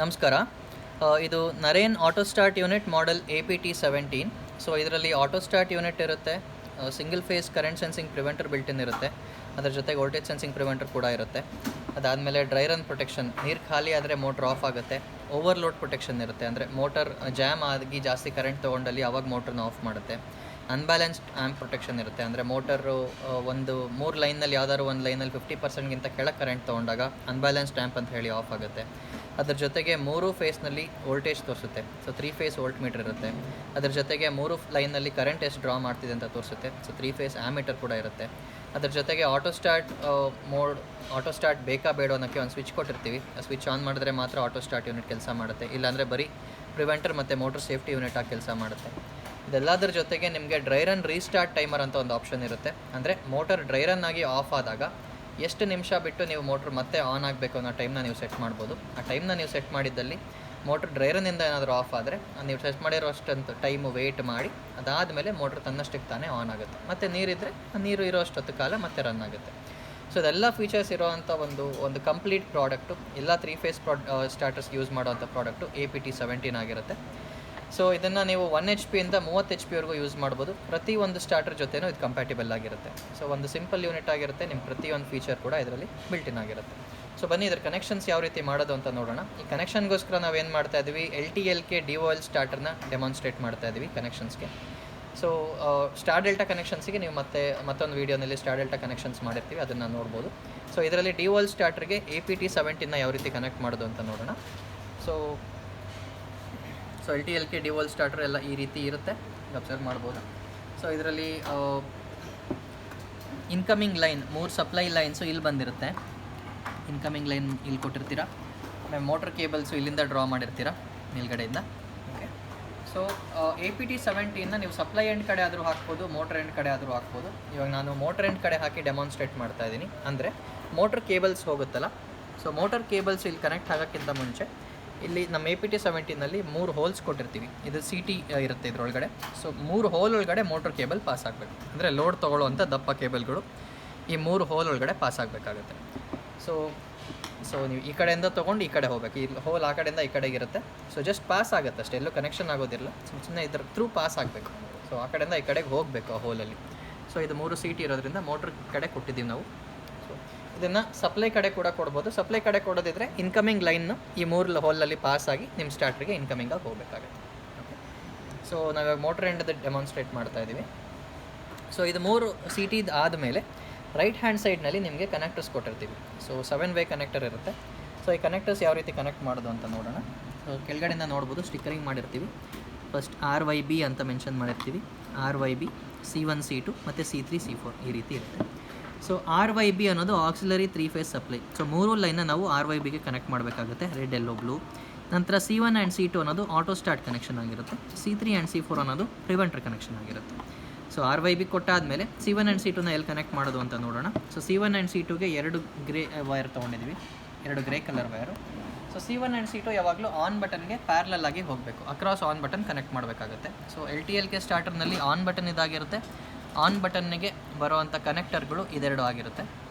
ನಮಸ್ಕಾರ. ಇದು Naren auto start unit model APT17. So ಇದರಲ್ಲಿ ಆಟೋ ಸ್ಟಾರ್ಟ್ ಯೂನಿಟ್ ಇರುತ್ತೆ, single phase current sensing preventer built-in ಇರುತ್ತೆ, ಅದರ ಜೊತೆಗೆ ವೋಲ್ಟೇಜ್ ಸೆನ್ಸಿಂಗ್ ಪ್ರಿವೆಂಟರ್ ಕೂಡ ಇರುತ್ತೆ. ಅದಾದಮೇಲೆ ಡ್ರೈ ರನ್ ಪ್ರೊಟೆಕ್ಷನ್, ನೀರು ಖಾಲಿ ಆದರೆ ಮೋಟ್ರ್ ಆಫ್ ಆಗುತ್ತೆ. ಓವರ್ಲೋಡ್ ಪ್ರೊಟೆಕ್ಷನ್ ಇರುತ್ತೆ, ಅಂದರೆ ಮೋಟರ್ ಜಾಮ್ ಆಗಿ ಜಾಸ್ತಿ ಕರೆಂಟ್ ತೊಗೊಂಡಲ್ಲಿ ಅವಾಗ ಮೋಟ್ರನ್ನ ಆಫ್ ಮಾಡುತ್ತೆ. ಅನ್ಬ್ಯಾಲೆನ್ಸ್ಡ್ ಆ್ಯಂಪ್ ಪ್ರೊಟೆಕ್ಷನ್ ಇರುತ್ತೆ, ಅಂದರೆ ಮೋಟರು ಒಂದು 3 ಲೈನಲ್ಲಿ ಯಾವ್ದಾದ್ರು ಒಂದು ಲೈನಲ್ಲಿ 50%ಗಿಂತ ಕೆಳಗೆ ಕರೆಂಟ್ ತೊಗೊಂಡಾಗ ಅನ್ಬ್ಯಾಲೆನ್ಸ್ಡ್ ಆ್ಯಂಪ್ ಅಂತ ಹೇಳಿ ಆಫ್ ಆಗುತ್ತೆ. ಅದ್ರ ಜೊತೆಗೆ 3 ಫೇಸ್ನಲ್ಲಿ ವೋಲ್ಟೇಜ್ ತೋರಿಸುತ್ತೆ, ಸೊ 3 ಫೇಸ್ ವೋಲ್ಟ್ ಮೀಟರ್ ಇರುತ್ತೆ. ಅದ್ರ ಜೊತೆಗೆ 3 ಲೈನಲ್ಲಿ ಕರೆಂಟ್ ಎಷ್ಟು ಡ್ರಾ ಮಾಡ್ತಿದೆ ಅಂತ ತೋರಿಸುತ್ತೆ, ಸೊ 3 ಫೇಸ್ ಆ್ಯಮೀಟರ್ ಕೂಡ ಇರುತ್ತೆ. ಅದ್ರ ಜೊತೆಗೆ ಆಟೋ ಸ್ಟಾರ್ಟ್ ಬೇಕಾ ಬೇಡ ಅನ್ನೋಕ್ಕೆ ಒಂದು ಸ್ವಿಚ್ ಕೊಟ್ಟಿರ್ತೀವಿ. ಆ ಸ್ವಿಚ್ ಆನ್ ಮಾಡಿದ್ರೆ ಮಾತ್ರ ಆಟೋ ಸ್ಟಾರ್ಟ್ ಯೂನಿಟ್ ಕೆಲಸ ಮಾಡುತ್ತೆ, ಇಲ್ಲಾಂದರೆ ಬರೀ ಪ್ರಿವೆಂಟರ್ ಮತ್ತು ಮೋಟರ್ ಸೇಫ್ಟಿ ಯೂನಿಟ್ ಆಗಿ ಕೆಲಸ ಮಾಡುತ್ತೆ. ಇದೆಲ್ಲದರ ಜೊತೆಗೆ ನಿಮಗೆ ಡ್ರೈ ರನ್ ರೀಸ್ಟಾರ್ಟ್ ಟೈಮರ್ ಅಂತ ಒಂದು ಆಪ್ಷನ್ ಇರುತ್ತೆ, ಅಂದರೆ ಮೋಟರ್ ಡ್ರೈ ರನ್ ಆಗಿ ಆಫ್ ಆದಾಗ ಎಷ್ಟು ನಿಮಿಷ ಬಿಟ್ಟು ನೀವು ಮೋಟ್ರ್ ಮತ್ತೆ ಆನ್ ಆಗಬೇಕು ಅನ್ನೋ ಟೈಮ್ನ ನೀವು ಸೆಟ್ ಮಾಡ್ಬೋದು. ಆ ಟೈಮ್ನ ನೀವು ಸೆಟ್ ಮಾಡಿದ್ದಲ್ಲಿ ಮೋಟ್ರ್ ಡ್ರೈ ರನ್ನಿಂದ ಏನಾದರೂ ಆಫ್ ಆದರೆ ನೀವು ಸೆಟ್ ಮಾಡಿರೋ ಅಷ್ಟಂತ ಟೈಮು ವೆಯ್ಟ್ ಮಾಡಿ ಅದಾದಮೇಲೆ ಮೋಟ್ರ್ ತನ್ನಷ್ಟಕ್ಕೆ ತಾನೇ ಆನ್ ಆಗುತ್ತೆ. ಮತ್ತು ನೀರಿದ್ದರೆ ನೀರು ಇರೋ ಅಷ್ಟೊತ್ತು ಕಾಲ ಮತ್ತೆ ರನ್ ಆಗುತ್ತೆ. ಸೊ ಇದೆಲ್ಲ ಫೀಚರ್ಸ್ ಇರೋವಂಥ ಒಂದು ಕಂಪ್ಲೀಟ್ ಪ್ರಾಡಕ್ಟು, ಎಲ್ಲ 3 ಫೇಸ್ ಸ್ಟಾರ್ಟರ್ಸ್ ಯೂಸ್ ಮಾಡೋವಂಥ ಪ್ರಾಡಕ್ಟು APT17 ಆಗಿರುತ್ತೆ. ಸೊ ಇದನ್ನು ನೀವು 1 HP ಇಂದ 30 HP ವರೆಗೂ ಯೂಸ್ ಮಾಡ್ಬೋದು. ಪ್ರತಿ ಒಂದು ಸ್ಟಾರ್ಟರ್ ಜೊತೆನೂ ಇದು ಕಂಪ್ಯಾಟಿಬಲ್ ಆಗಿರುತ್ತೆ. ಸೊ ಒಂದು ಸಿಂಪಲ್ ಯೂನಿಟ್ ಆಗಿರುತ್ತೆ, ನಿಮ್ಮ ಪ್ರತಿಯೊಂದು ಫೀಚರ್ ಕೂಡ ಇದರಲ್ಲಿ ಬಿಲ್ಟಿನ್ ಆಗಿರುತ್ತೆ. ಸೊ ಬನ್ನಿ ಇದರ ಕನೆಕ್ಷನ್ಸ್ ಯಾವ ರೀತಿ ಮಾಡೋದು ಅಂತ ನೋಡೋಣ. ಈ ಕನೆಕ್ಷನ್ಗೋಸ್ಕರ ನಾವೇನು ಮಾಡ್ತಾ ಇದ್ವಿ, LTLK DOL ಸ್ಟಾರ್ಟರ್ನ ಡೆಮಾನ್ಸ್ಟ್ರೇಟ್ ಮಾಡ್ತಾ ಇದ್ವಿ ಕನೆಕ್ಷನ್ಸ್ಗೆ. ಸೊ ಸ್ಟಾರ್ ಡೆಲ್ಟಾ ಕನೆಕ್ಷನ್ಸಿಗೆ ನೀವು ಮತ್ತೊಂದು ವೀಡಿಯೋನಲ್ಲಿ ಸ್ಟಾರ್ ಡೆಲ್ಟಾ ಕನೆಕ್ಷನ್ಸ್ ಮಾಡಿರ್ತೀವಿ, ಅದನ್ನು ನೋಡ್ಬೋದು. ಸೊ ಇದರಲ್ಲಿ DOL ಸ್ಟಾರ್ಟರ್ಗೆ APT17ನ ಯಾವ ರೀತಿ ಕನೆಕ್ಟ್ ಮಾಡೋದು ಅಂತ ನೋಡೋಣ. ಸೊ LTLK DOL ಸ್ಟಾರ್ಟರ್ ಎಲ್ಲ ಈ ರೀತಿ ಇರುತ್ತೆ, ಅಬ್ಸರ್ವ್ ಮಾಡ್ಬೋದು. ಸೊ ಇದರಲ್ಲಿ ಇನ್ಕಮಿಂಗ್ ಲೈನ್ 3 ಸಪ್ಲೈ ಲೈನ್ಸು ಇಲ್ಲಿ ಬಂದಿರುತ್ತೆ. ಇನ್ಕಮಿಂಗ್ ಲೈನ್ ಇಲ್ಲಿ ಕೊಟ್ಟಿರ್ತೀರ, ಆಮೇಲೆ ಮೋಟ್ರ್ ಕೇಬಲ್ಸು ಇಲ್ಲಿಂದ ಡ್ರಾ ಮಾಡಿರ್ತೀರ ಮೇಲ್ಗಡೆಯಿಂದ. ಓಕೆ, ಸೊ APT17ನ ನೀವು ಸಪ್ಲೈ ಎಂಡ್ ಕಡೆ ಆದರೂ ಹಾಕ್ಬೋದು, ಮೋಟ್ರ್ ಎಂಡ್ ಕಡೆ ಆದರೂ ಹಾಕ್ಬೋದು. ಇವಾಗ ನಾನು ಮೋಟ್ರ್ ಎಂಡ್ ಕಡೆ ಹಾಕಿ ಡೆಮಾನ್ಸ್ಟ್ರೇಟ್ ಮಾಡ್ತಾ ಇದ್ದೀನಿ. ಅಂದರೆ ಮೋಟ್ರ್ ಕೇಬಲ್ಸ್ ಹೋಗುತ್ತಲ್ಲ, ಸೊ ಮೋಟರ್ ಕೇಬಲ್ಸ್ ಇಲ್ಲಿ ಕನೆಕ್ಟ್ ಆಗೋಕ್ಕಿಂತ ಮುಂಚೆ ಇಲ್ಲಿ ನಮ್ಮ APT17ನಲ್ಲಿ 3 ಹೋಲ್ಸ್ ಕೊಟ್ಟಿರ್ತೀವಿ. ಇದು CT ಇರುತ್ತೆ ಇದರೊಳಗಡೆ. ಸೊ 3 ಹೋಲ್ ಒಳಗಡೆ ಮೋಟ್ರ್ ಕೇಬಲ್ ಪಾಸ್ ಆಗಬೇಕು, ಅಂದರೆ ಲೋಡ್ ತೊಗೊಳ್ಳೋವಂಥ ದಪ್ಪ ಕೇಬಲ್ಗಳು ಈ 3 ಹೋಲ್ ಒಳಗಡೆ ಪಾಸ್ ಆಗಬೇಕಾಗುತ್ತೆ. ಸೊ ನೀವು ಈ ಕಡೆಯಿಂದ ತೊಗೊಂಡು ಈ ಕಡೆ ಹೋಗಬೇಕು, ಈ ಹೋಲ್ ಆ ಕಡೆಯಿಂದ ಈ ಕಡೆಗೆ ಇರುತ್ತೆ. ಸೊ ಜಸ್ಟ್ ಪಾಸ್ ಆಗುತ್ತೆ ಅಷ್ಟೇ, ಎಲ್ಲೂ ಕನೆಕ್ಷನ್ ಆಗೋದಿಲ್ಲ, ಸುಮ್ಮನೆ ಇದ್ರ ಥ್ರೂ ಪಾಸ್ ಆಗಬೇಕು. ಸೊ ಆ ಕಡೆಯಿಂದ ಈ ಕಡೆಗೆ ಹೋಗಬೇಕು ಆ ಹೋಲಲ್ಲಿ. ಸೊ ಇದು 3 CT ಇರೋದ್ರಿಂದ ಮೋಟ್ರ್ ಕಡೆ ಕೊಟ್ಟಿದ್ದೀವಿ ನಾವು. ಇದನ್ನು ಸಪ್ಲೈ ಕಡೆ ಕೂಡ ಕೊಡ್ಬೋದು. ಸಪ್ಲೈ ಕಡೆ ಕೊಡೋದಿದ್ರೆ ಇನ್ಕಮಿಂಗ್ ಲೈನ್ನು ಈ 3 ಹೋಲಲ್ಲಿ ಪಾಸ್ ಆಗಿ ನಿಮ್ಮ ಸ್ಟಾರ್ಟ್ರಿಗೆ ಇನ್ಕಮಿಂಗಾಗಿ ಹೋಗಬೇಕಾಗುತ್ತೆ. ಓಕೆ, ಸೊ ನಾವಿವಾಗ ಮೋಟ್ರ್ ಎಂಡದ ಡೆಮಾನ್ಸ್ಟ್ರೇಟ್ ಮಾಡ್ತಾ ಇದ್ದೀವಿ. ಸೊ ಇದು 3 CT ಆದಮೇಲೆ ರೈಟ್ ಹ್ಯಾಂಡ್ ಸೈಡ್ನಲ್ಲಿ ನಿಮಗೆ ಕನೆಕ್ಟರ್ಸ್ ಕೊಟ್ಟಿರ್ತೀವಿ. ಸೊ 7 ವೇ ಕನೆಕ್ಟರ್ ಇರುತ್ತೆ. ಸೊ ಈ ಕನೆಕ್ಟರ್ಸ್ ಯಾವ ರೀತಿ ಕನೆಕ್ಟ್ ಮಾಡೋದು ಅಂತ ನೋಡೋಣ. ಸೊ ಕೆಳಗಡೆಯಿಂದ ನೋಡ್ಬೋದು, ಸ್ಟಿಕ್ಕರಿಂಗ್ ಮಾಡಿರ್ತೀವಿ. ಫಸ್ಟ್ RYB ಅಂತ ಮೆನ್ಷನ್ ಮಾಡಿರ್ತೀವಿ. RYB C1 C2 ಮತ್ತು C3 C4 ಈ ರೀತಿ ಇರುತ್ತೆ. ಸೊ RYB ಅನ್ನೋದು ಆಕ್ಸಿಲರಿ 3 ಫೇಸ್ ಸಪ್ಲೈ. ಸೊ 3 ಲೈನ್ನ ನಾವು RYBಗೆ ಕನೆಕ್ಟ್ ಮಾಡಬೇಕಾಗುತ್ತೆ, ರೆಡ್ ಎಲ್ಲೋ ಬ್ಲೂ. ನಂತರ C1 ಆ್ಯಂಡ್ C2 ಅನ್ನೋದು ಆಟೋ ಸ್ಟಾರ್ಟ್ ಕನೆಕ್ಷನ್ ಆಗಿರುತ್ತೆ. C3 ಆ್ಯಂಡ್ C4 ಅನ್ನೋದು ಪ್ರಿವೆಂಟರ್ ಕನೆಕ್ಷನ್ ಆಗಿರುತ್ತೆ. ಸೊ RYB ಕೊಟ್ಟಾದಮೇಲೆ C1 ಆ್ಯಂಡ್ C2ನ ಎಲ್ಲಿ ಕನೆಕ್ಟ್ ಮಾಡೋದು ಅಂತ ನೋಡೋಣ. ಸೊ C1 ಆ್ಯಂಡ್ C2ಗೆ 2 ಗ್ರೇ ವೈರ್ ತೊಗೊಂಡಿದ್ದೀವಿ, 2 grey colour wire. So C1 and C2 ಯಾವಾಗಲೂ ಆನ್ ಬಟನ್ಗೆ ಪ್ಯಾರಲಲ್ ಆಗಿ ಹೋಗಬೇಕು, ಅಕ್ರಾಸ್ ಆನ್ ಬಟನ್ ಕನೆಕ್ಟ್ ಮಾಡಬೇಕಾಗುತ್ತೆ. ಸೊ LTLK ಸ್ಟಾರ್ಟರ್ನಲ್ಲಿ ಆನ್ ಬಟನ್ ಇದಾಗಿರುತ್ತೆ. ಆನ್ ಬಟನ್ನಿಗೆ ಬರೋವಂಥ ಕನೆಕ್ಟರ್ಗಳು ಇದೆರಡು ಆಗಿರುತ್ತೆ.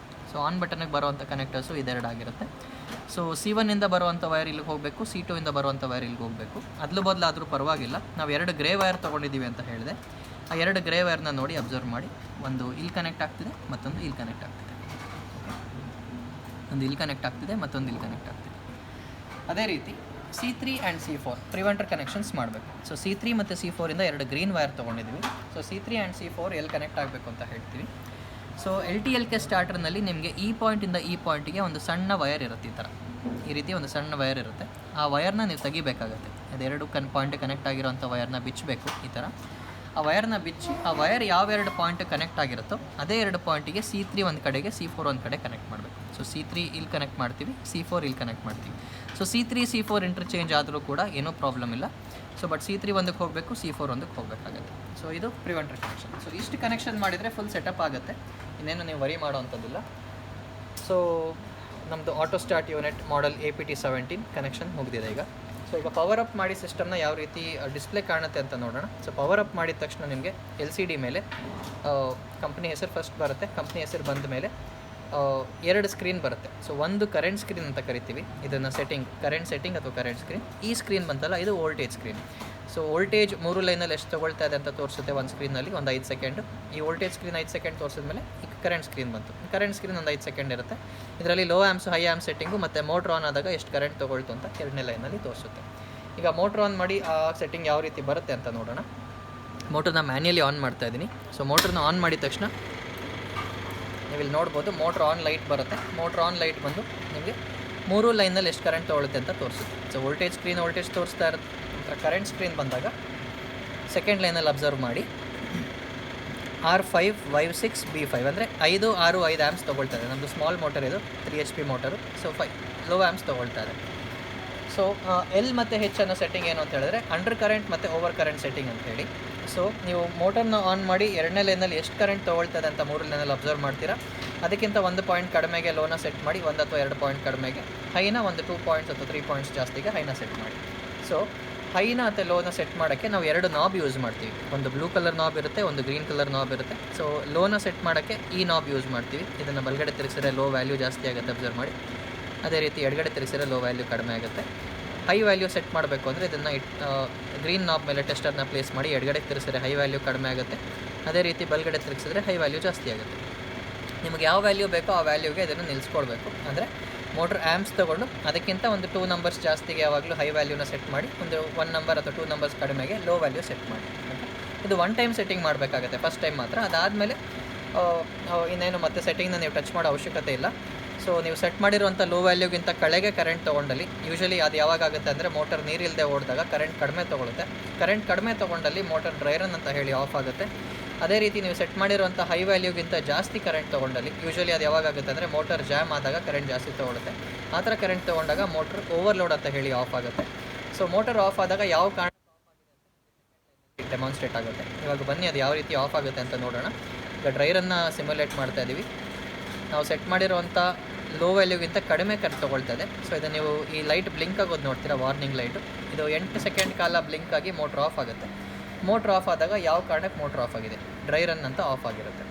ಸೊ ಆನ್ ಬಟನ್ನಿಗೆ ಬರೋವಂಥ ಕನೆಕ್ಟರ್ಸು ಇದೆರಡು ಆಗಿರುತ್ತೆ. ಸೊ C1 ಇಂದ ಬರುವಂಥ ವೈರ್ ಇಲ್ಲಿಗೆ ಹೋಗಬೇಕು, C2 ಇಂದ ಬರುವಂಥ ವೈರ್ ಇಲ್ಲಿಗೆ ಹೋಗಬೇಕು. ಅದಲು ಬದಲಾದರೂ ಪರವಾಗಿಲ್ಲ, ನಾವು 2 ಗ್ರೇ ವೈರ್ ತೊಗೊಂಡಿದ್ದೀವಿ ಅಂತ ಹೇಳಿದೆ. ಆ 2 ಗ್ರೇ ವೈರ್ನ ನೋಡಿ ಅಬ್ಸರ್ವ್ ಮಾಡಿ, ಒಂದು ಇಲ್ಲಿ ಕನೆಕ್ಟ್ ಆಗ್ತಿದೆ, ಮತ್ತೊಂದು ಇಲ್ಲಿ ಕನೆಕ್ಟ್ ಆಗ್ತಿದೆ. ಒಂದು ಇಲ್ಲಿ ಕನೆಕ್ಟ್ ಆಗ್ತಿದೆ, ಮತ್ತೊಂದು ಇಲ್ಲಿ ಕನೆಕ್ಟ್ ಆಗ್ತಿದೆ. ಅದೇ ರೀತಿ C3 and C4 preventer connections ಮಾಡಬೇಕು. ಸೊ C3 ಮತ್ತು C4 ಇಂದ 2 ಗ್ರೀನ್ ವೈರ್ ತೊಗೊಂಡಿದ್ದೀವಿ. ಸೊ C3 ಆ್ಯಂಡ್ C4 ಎಲ್ಲಿ ಕನೆಕ್ಟ್ ಆಗಬೇಕು ಅಂತ ಹೇಳ್ತೀವಿ. ಸೊ LTLK ಸ್ಟಾರ್ಟರ್ನಲ್ಲಿ ನಿಮಗೆ ಈ ಪಾಯಿಂಟಿಂದ ಈ ಪಾಯಿಂಟಿಗೆ ಒಂದು ಸಣ್ಣ ವೈರ್ ಇರುತ್ತೆ, ಈ ರೀತಿ ಒಂದು ಸಣ್ಣ ವೈರ್ ಇರುತ್ತೆ. ಆ ವೈರ್ನ ನೀವು ತೆಗಿಬೇಕಾಗುತ್ತೆ. ಅದೆರಡು ಪಾಯಿಂಟ್ ಕನೆಕ್ಟ್ ಆಗಿರೋಂಥ ವೈರ್ನ ಬಿಚ್ಚಬೇಕು ಈ ಥರ. ಆ ವೈರ್ನ ಬಿಚ್ಚಿ ಆ ವೈರ್ ಯಾವ 2 ಪಾಯಿಂಟ್ ಕನೆಕ್ಟ್ ಆಗಿರುತ್ತೋ ಅದೇ 2 ಪಾಯಿಂಟಿಗೆ C3 ಒಂದು ಕಡೆಗೆ C4 ಒಂದು ಕಡೆ ಕನೆಕ್ಟ್ ಮಾಡಬೇಕು. ಸೊ C3 ಇಲ್ಲಿ ಕನೆಕ್ಟ್ ಮಾಡ್ತೀವಿ, C4 ಇಲ್ಲಿ ಕನೆಕ್ಟ್ ಮಾಡ್ತೀವಿ. ಸೊ C3 C4 ಇಂಟರ್ಚೇಂಜ್ ಆದರೂ ಕೂಡ ಏನೂ ಪ್ರಾಬ್ಲಮ್ ಇಲ್ಲ. ಸೊ ಬಟ್ C3 ಒಂದಕ್ಕೆ ಹೋಗಬೇಕು, C4 ಒಂದಕ್ಕೆ ಹೋಗಬೇಕಾಗುತ್ತೆ. ಸೊ ಇದು ಪ್ರಿವೆಂಟರ್ ಕನೆಕ್ಷನ್. ಸೊ ಇಷ್ಟು ಕನೆಕ್ಷನ್ ಮಾಡಿದರೆ ಫುಲ್ ಸೆಟಪ್ ಆಗುತ್ತೆ, ಇನ್ನೇನು ನೀವು ವರಿ ಮಾಡೋವಂಥದ್ದಿಲ್ಲ. ಸೊ ನಮ್ಮದು auto start unit model APT17 connection ಮುಗಿದಿದೆ ಈಗ. ಸೊ ಈಗ ಪವರ್ ಅಪ್ ಮಾಡಿ ಸಿಸ್ಟಮ್ನ ಯಾವ ರೀತಿ ಡಿಸ್ಪ್ಲೇ ಕಾಣುತ್ತೆ ಅಂತ ನೋಡೋಣ. ಸೊ ಪವರ್ ಅಪ್ ಮಾಡಿದ ತಕ್ಷಣ ನಿಮಗೆ LCD ಮೇಲೆ ಕಂಪ್ನಿ ಹೆಸರು ಫಸ್ಟ್ ಬರುತ್ತೆ. ಕಂಪ್ನಿ ಹೆಸರು ಬಂದ ಮೇಲೆ ಎರಡು ಸ್ಕ್ರೀನ್ ಬರುತ್ತೆ. ಸೊ ಒಂದು ಕರೆಂಟ್ ಸ್ಕ್ರೀನ್ ಅಂತ ಕರಿತೀವಿ ಇದನ್ನು, ಕರೆಂಟ್ ಸೆಟ್ಟಿಂಗ್ ಅಥವಾ ಕರೆಂಟ್ ಸ್ಕ್ರೀನ್. ಈ ಸ್ಕ್ರೀನ್ ಬಂತಲ್ಲ ಇದು ವೋಲ್ಟೇಜ್ ಸ್ಕ್ರೀನ್. ಸೊ ವೋಲ್ಟೇಜ್ 3 ಲೈನಲ್ಲಿ ಎಷ್ಟು ತೊಗೊಳ್ತಾ ಇದೆ ಅಂತ ತೋರಿಸುತ್ತೆ ಒಂದು ಸ್ಕ್ರೀನಲ್ಲಿ, ಒಂದು 5 ಸೆಕೆಂಡು. ಈ ವೋಲ್ಟೇಜ್ ಸ್ಕ್ರೀನ್ 5 ಸೆಕೆಂಡ್ ತೋರಿಸಿದ್ಮೇಲೆ ಈಗ ಕರೆಂಟ್ ಸ್ಕ್ರೀನ್ ಬಂತು. ಕರೆಂಟ್ ಸ್ಕ್ರೀನ್ ಒಂದು 5 ಸೆಕೆಂಡ್ ಇರುತ್ತೆ. ಇದರಲ್ಲಿ ಲೋ ಆ್ಯಮ್ಸು ಹೈ ಆ್ಯಮ್ ಸೆಟ್ಟಿಂಗು ಮತ್ತು ಮೋಟ್ರ್ ಆನ್ ಆದಾಗ ಎಷ್ಟು ಕರೆಂಟ್ ತೊಗೊಳ್ತು ಅಂತ 2ನೇ ಲೈನಲ್ಲಿ ತೋರಿಸುತ್ತೆ. ಈಗ ಮೋಟ್ರ್ ಆನ್ ಮಾಡಿ ಆ ಸೆಟ್ಟಿಂಗ್ ಯಾವ ರೀತಿ ಬರುತ್ತೆ ಅಂತ ನೋಡೋಣ. ಮೋಟ್ರನ್ನ ಮ್ಯಾನ್ಯಲಿ ಆನ್ ಮಾಡ್ತಾ ಇದ್ದೀನಿ. ಸೊ ಮೋಟ್ರನ್ನ ಆನ್ ಮಾಡಿದ ತಕ್ಷಣ ನೀವು ಇಲ್ಲಿ ನೋಡ್ಬೋದು ಮೋಟ್ರ್ ಆನ್ ಲೈಟ್ ಬರುತ್ತೆ. ಮೋಟ್ರ್ ಆನ್ ಲೈಟ್ ಬಂದು ನಿಮಗೆ 3 ಲೈನಲ್ಲಿ ಎಷ್ಟು ಕರೆಂಟ್ ತೊಗೊಳುತ್ತೆ ಅಂತ ತೋರಿಸುತ್ತೆ. ಸೊ ವೋಲ್ಟೇಜ್ ಸ್ಕ್ರೀನ್ ವೋಲ್ಟೇಜ್ ತೋರಿಸ್ತಾ ಇರುತ್ತೆ. ನಂತರ ಕರೆಂಟ್ ಸ್ಕ್ರೀನ್ ಬಂದಾಗ ಸೆಕೆಂಡ್ ಲೈನಲ್ಲಿ ಅಬ್ಸರ್ವ್ ಮಾಡಿ R5 Y6 B5 ಅಂದರೆ 5 6 5 ಆ್ಯಮ್ಸ್ ತೊಗೊಳ್ತಾ ಇದೆ. ನಮ್ಮದು ಸ್ಮಾಲ್ ಮೋಟರ್ ಇದು 3 HP motor. So 5 low amps ತೊಗೊಳ್ತಾ ಇದೆ. ಸೊ ಎಲ್ ಮತ್ತು ಹೆಚ್ ಅನ್ನೋ ಸೆಟ್ಟಿಂಗ್ ಏನು ಅಂತ ಹೇಳಿದ್ರೆ ಅಂಡರ್ ಕರೆಂಟ್ ಮತ್ತು ಓವರ್ ಕರೆಂಟ್ ಸೆಟ್ಟಿಂಗ್ ಅಂತ ಹೇಳಿ. ಸೊ ನೀವು ಮೋಟರ್ನ ಆನ್ ಮಾಡಿ 2ನೇ ಲೈನಲ್ಲಿ ಎಷ್ಟು ಕರೆಂಟ್ ತೊಗೊಳ್ತದೆ ಅಂತ 3 ಲೈನಲ್ಲಿ ಅಬ್ಸರ್ವ್ ಮಾಡ್ತೀರಾ. ಅದಕ್ಕಿಂತ 1 ಪಾಯಿಂಟ್ ಕಡಿಮೆಗೆ ಲೋನ ಸೆಟ್ ಮಾಡಿ, 1 ಅಥವಾ 2 ಪಾಯಿಂಟ್ ಕಡಿಮೆಗೆ, ಹೈನ 2 ಪಾಯಿಂಟ್ಸ್ ಅಥವಾ 3 ಪಾಯಿಂಟ್ಸ್ ಜಾಸ್ತಿಗೆ ಹೈನ ಸೆಟ್ ಮಾಡಿ. ಸೊ ಹೈನ ಅಥವಾ ಲೋನ ಸೆಟ್ ಮಾಡೋಕ್ಕೆ ನಾವು 2 ನಾಬ್ ಯೂಸ್ ಮಾಡ್ತೀವಿ. ಒಂದು ಬ್ಲೂ ಕಲರ್ ನಾಬ್ ಇರುತ್ತೆ, ಒಂದು ಗ್ರೀನ್ ಕಲರ್ ನಾಬ್ ಇರುತ್ತೆ. ಸೊ ಲೋನ ಸೆಟ್ ಮಾಡೋಕ್ಕೆ ಈ ನಾಬ್ ಯೂಸ್ ಮಾಡ್ತೀವಿ. ಇದನ್ನು ಬಲಗಡೆ ತಿರುಗಿಸಿದ್ರೆ ಲೋ ವ್ಯಾಲ್ಯೂ ಜಾಸ್ತಿ ಆಗುತ್ತೆ, ಅಬ್ಸರ್ವ್ ಮಾಡಿ. ಅದೇ ರೀತಿ ಎಡಗಡೆ ತಿರುಗಿಸಿದ್ರೆ ಲೋ ವ್ಯಾಲ್ಯೂ ಕಡಿಮೆ ಆಗುತ್ತೆ. ಹೈ ವ್ಯಾಲ್ಯೂ ಸೆಟ್ ಮಾಡಬೇಕು ಅಂದರೆ ಇದನ್ನು ಗ್ರೀನ್ ನಾಬ್ ಮೇಲೆ ಟೆಸ್ಟರ್ನ ಪ್ಲೇಸ್ ಮಾಡಿ ಎಡಗಡೆ ತಿರುಗಿಸಿದ್ರೆ ಹೈ ವ್ಯಾಲ್ಯೂ ಕಡಿಮೆ ಆಗುತ್ತೆ. ಅದೇ ರೀತಿ ಬಲಗಡೆ ತಿರುಗಿಸಿದ್ರೆ ಹೈ ವ್ಯಾಲ್ಯೂ ಜಾಸ್ತಿ ಆಗುತ್ತೆ. ನಿಮಗೆ ಯಾವ ವ್ಯಾಲ್ಯೂ ಬೇಕೋ ಆ ವ್ಯಾಲ್ಯೂಗೆ ಇದನ್ನು ನಿಲ್ಲಿಸ್ಕೊಳ್ಬೇಕು. ಅಂದರೆ ಮೋಟ್ರ್ ಆ್ಯಮ್ಸ್ ತೊಗೊಂಡು ಅದಕ್ಕಿಂತ ಒಂದು 2 ನಂಬರ್ಸ್ ಜಾಸ್ತಿಗೆ ಯಾವಾಗಲೂ ಹೈ ವ್ಯಾಲ್ಯೂನ ಸೆಟ್ ಮಾಡಿ, ಒಂದು 1 ನಂಬರ್ ಅಥವಾ 2 ನಂಬರ್ಸ್ ಕಡಿಮೆಗೆ ಲೋ ವ್ಯಾಲ್ಯೂ ಸೆಟ್ ಮಾಡಿ. ಇದು 1 ಟೈಮ್ ಸೆಟ್ಟಿಂಗ್ ಮಾಡಬೇಕಾಗುತ್ತೆ, ಫಸ್ಟ್ ಟೈಮ್ ಮಾತ್ರ. ಅದಾದಮೇಲೆ ಇನ್ನೇನು ಮತ್ತೆ ಸೆಟ್ಟಿಂಗ್ನ ನೀವು ಟಚ್ ಮಾಡೋ ಅವಶ್ಯಕತೆ ಇಲ್ಲ. ಸೊ ನೀವು ಸೆಟ್ ಮಾಡಿರುವಂಥ ಲೋ ವ್ಯಾಲ್ಯೂಗಿಂತ ಕೆಳಗೆ ಕರೆಂಟ್ ತೊಗೊಂಡಲ್ಲಿ, ಯೂಶಲಿ ಅದು ಯಾವಾಗ ಆಗುತ್ತೆ ಅಂದರೆ ಮೋಟರ್ ನೀರಿಲ್ಲದೆ ಓಡಿದಾಗ ಕರೆಂಟ್ ಕಡಿಮೆ ತೊಗೊಳುತ್ತೆ. ಕರೆಂಟ್ ಕಡಿಮೆ ತೊಗೊಂಡಲ್ಲಿ ಮೋಟರ್ ಡ್ರೈ ರನ್ ಅಂತ ಹೇಳಿ ಆಫ್ ಆಗುತ್ತೆ. ಅದೇ ರೀತಿ ನೀವು ಸೆಟ್ ಮಾಡಿರುವಂಥ ಹೈ ವ್ಯಾಲ್ಯೂಗಿಂತ ಜಾಸ್ತಿ ಕರೆಂಟ್ ತೊಗೊಂಡಲ್ಲಿ, ಯೂಶಲಿ ಅದು ಯಾವಾಗ ಆಗುತ್ತೆ ಅಂದರೆ ಮೋಟರ್ ಜಾಮ್ ಆದಾಗ ಕರೆಂಟ್ ಜಾಸ್ತಿ ತೊಗೊಳುತ್ತೆ. ಆ ಥರ ಕರೆಂಟ್ ತೊಗೊಂಡಾಗ ಮೋಟ್ರ್ ಓವರ್ಲೋಡ್ ಅಂತ ಹೇಳಿ ಆಫ್ ಆಗುತ್ತೆ. ಸೊ ಮೋಟರ್ ಆಫ್ ಆದಾಗ ಯಾವ ಕಾರಣ ಡೆಮಾನ್ಸ್ಟ್ರೇಟ್ ಆಗುತ್ತೆ. ಇವಾಗ ಬನ್ನಿ ಅದು ಯಾವ ರೀತಿ ಆಫ್ ಆಗುತ್ತೆ ಅಂತ ನೋಡೋಣ. ಈಗ ಡ್ರೈರನ್ನು ಸಿಮ್ಯುಲೇಟ್ ಮಾಡ್ತಾ ಇದ್ದೀವಿ. ನಾವು ಸೆಟ್ ಮಾಡಿರುವಂಥ ಲೋ ವ್ಯಾಲ್ಯೂಗಿಂತ ಕಡಿಮೆ ಕರೆಂಟ್ ತೊಗೊಳ್ತಾ ಇದೆ. ಸೊ ಇದು ನೀವು ಈ ಲೈಟ್ ಬ್ಲಿಂಕ್ ಆಗೋದು ನೋಡ್ತೀರಾ, ವಾರ್ನಿಂಗ್ ಲೈಟು. ಇದು 8 ಸೆಕೆಂಡ್ ಕಾಲ ಬ್ಲಿಂಕ್ ಆಗಿ ಮೋಟ್ರ್ ಆಫ್ ಆಗುತ್ತೆ. ಮೋಟ್ರ್ ಆಫ್ ಆದಾಗ ಯಾವ ಕಾರಣಕ್ಕೆ ಮೋಟ್ರ್ ಆಫ್ ಆಗಿದೆ, ಡ್ರೈ ರನ್ ಅಂತ ಆಫ್ ಆಗಿರುತ್ತೆ.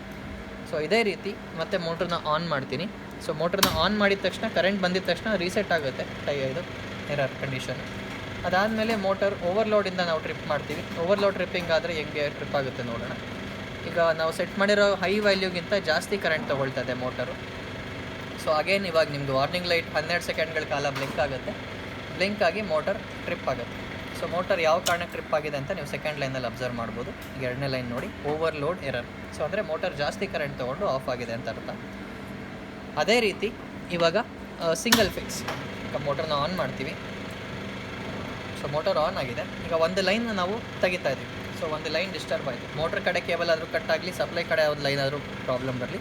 ಸೊ ಇದೇ ರೀತಿ ಮತ್ತೆ ಮೋಟ್ರನ್ನ ಆನ್ ಮಾಡ್ತೀನಿ. ಸೊ ಮೋಟ್ರನ್ನ ಆನ್ ಮಾಡಿದ ತಕ್ಷಣ ಕರೆಂಟ್ ಬಂದಿದ ತಕ್ಷಣ ರೀಸೆಟ್ ಆಗುತ್ತೆ ಇದು ಎರರ್ ಕಂಡೀಷನ್. ಅದಾದಮೇಲೆ ಮೋಟರ್ ಓವರ್ಲೋಡಿಂದ ನಾವು ಟ್ರಿಪ್ ಮಾಡ್ತೀವಿ. ಓವರ್ಲೋಡ್ ಟ್ರಿಪ್ಪಿಂಗ್ ಆದರೆ ಹೆಂಗೆ ಟ್ರಿಪ್ ಆಗುತ್ತೆ ನೋಡೋಣ. ಈಗ ನಾವು ಸೆಟ್ ಮಾಡಿರೋ ಹೈ ವ್ಯಾಲ್ಯೂಗಿಂತ ಜಾಸ್ತಿ ಕರೆಂಟ್ ತೊಗೊಳ್ತಾ ಇದೆ ಮೋಟರು. ಸೊ ಅಗೇನ್ ಇವಾಗ ನಿಮ್ಮದು ವಾರ್ನಿಂಗ್ ಲೈಟ್ 12 ಸೆಕೆಂಡ್ಗಳ ಕಾಲ ಬ್ಲಿಂಕ್ ಆಗುತ್ತೆ. ಬ್ಲಿಂಕ್ ಆಗಿ ಮೋಟರ್ ಟ್ರಿಪ್ ಆಗುತ್ತೆ. ಸೊ ಮೋಟರ್ ಯಾವ ಕಾರಣಕ್ಕೆ ಟ್ರಿಪ್ ಆಗಿದೆ ಅಂತ ನೀವು ಸೆಕೆಂಡ್ ಲೈನಲ್ಲಿ ಅಬ್ಸರ್ವ್ ಮಾಡ್ಬೋದು. ಈಗ 2ನೇ ಲೈನ್ ನೋಡಿ, ಓವರ್ಲೋಡ್ ಎರರ್. ಸೊ ಅಂದರೆ ಮೋಟರ್ ಜಾಸ್ತಿ ಕರೆಂಟ್ ತೊಗೊಂಡು ಆಫ್ ಆಗಿದೆ ಅಂತ ಅರ್ಥ. ಅದೇ ರೀತಿ ಇವಾಗ ಸಿಂಗಲ್ ಫೇಸ್. ಈಗ ಮೋಟರ್ನ ಆನ್ ಮಾಡ್ತೀವಿ. ಸೊ ಮೋಟರ್ ಆನ್ ಆಗಿದೆ. ಈಗ ಒಂದು ಲೈನ್ ನಾವು ತೆಗಿತಾ ಇದ್ದೀವಿ. ಸೊ ಒಂದು ಲೈನ್ ಡಿಸ್ಟರ್ಬ್ ಆಯಿತು. ಮೋಟ್ರ್ ಕಡೆ ಕೇಬಲ್ ಆದರೂ ಕಟ್ ಆಗಲಿ, ಸಪ್ಲೈ ಕಡೆ ಒಂದು ಲೈನ್ ಆದರೂ ಪ್ರಾಬ್ಲಮ್ ಬರಲಿ,